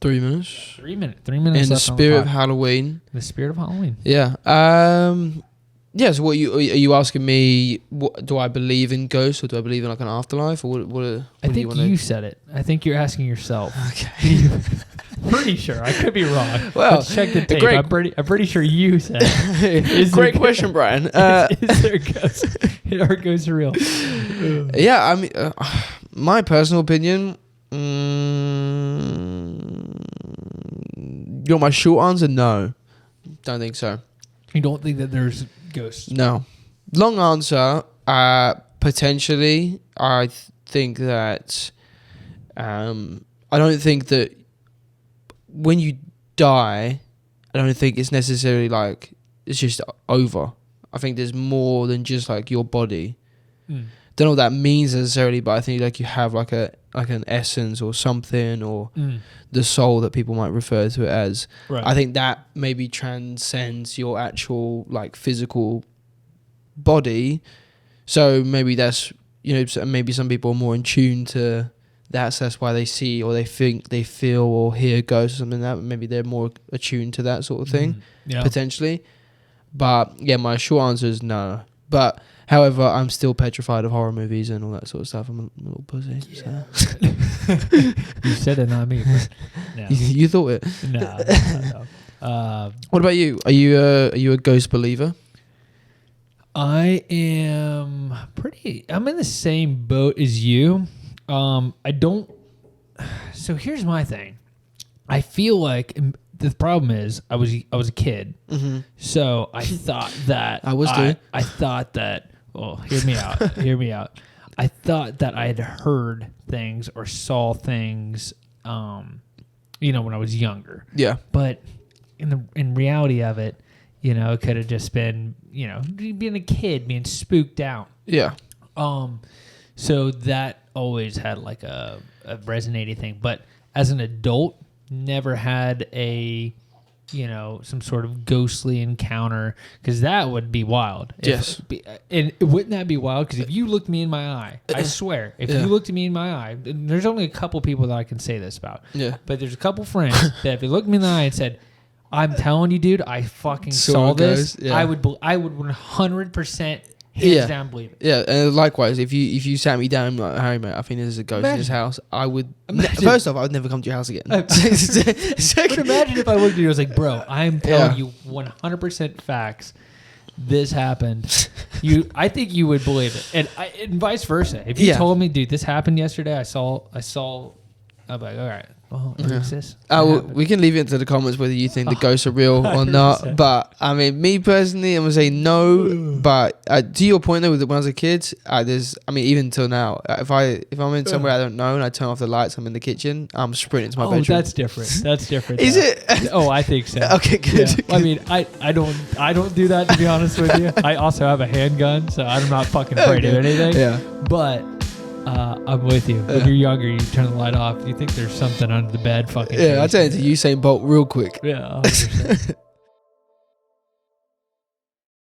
3 minutes. 3 minutes. 3 minutes. In the left spirit of Halloween. The spirit of Halloween. Yeah. Yeah. So, are you asking me? What do I believe in ghosts, or do I believe in like an afterlife, or what I think you said it. I think you're asking yourself. Okay. Pretty sure. I could be wrong. Well, let's check the tape. I'm pretty sure you said it. Great question, Brian. Is there ghosts? Are ghosts real? Yeah. I mean, my personal opinion. You know, my short answer, no. Don't think so. You don't think that there's ghosts? No. Long answer, potentially. I think that I don't think that when you die, I don't think it's necessarily like it's just over. I think there's more than just like your body. Don't know what that means necessarily, but I think like you have like an essence or something, or the soul that people might refer to it as. Right. I think that maybe transcends your actual like physical body. So maybe that's, maybe some people are more in tune to that, so that's why they see or they think they feel or hear ghosts or something like that. Maybe they're more attuned to that sort of thing, potentially. But yeah, my short answer is no. But however, I'm still petrified of horror movies and all that sort of stuff. I'm a little pussy. Yeah. So. You said it, not me. No. You thought it. No. What about you? Are you a ghost believer? I am I'm in the same boat as you. I don't. So here's my thing. I feel like the problem is I was a kid, so I thought that I thought that. Well, hear me out. Hear me out. I thought that I had heard things or saw things, when I was younger. Yeah. But in reality of it, it could have just been, being a kid, being spooked out. Yeah. So that always had like a resonating thing. But as an adult, never had a, some sort of ghostly encounter, because that would be wild. Yes. And wouldn't that be wild? Because if you looked me in my eye, I swear, if you looked me in my eye, there's only a couple people that I can say this about. Yeah. But there's a couple friends that if they looked me in the eye and said, I'm telling you, dude, I fucking saw this. Yeah. I would 100% hands down believe it. Yeah, and likewise, if you sat me down like, Harry, mate, I think there's a ghost in this house, I would. First off, I would never come to your house again. But imagine if I looked at you, I was like, bro, I'm telling you 100% facts. This happened. I think you would believe it, and vice versa. If you told me, dude, this happened yesterday, I saw. I'm like, all right, well, it exists. We can leave it to the comments whether you think the ghosts are real or 100%. not. But I mean, me personally, I'm gonna say no. But to your point though, when I was a kid, even till now, if I'm in somewhere I don't know and I turn off the lights, I'm in the kitchen, I'm sprinting to my bedroom. That's different. That's different. Is it? Oh, I think so. Okay, good. Yeah. I mean, I don't do that, to be honest with you. I also have a handgun, so I'm not fucking afraid of anything. Yeah. But I'm with you. When you're younger, you turn the light off. You think there's something under the bed. Fucking. Yeah, I turn into Usain Bolt real quick. Yeah. 100%.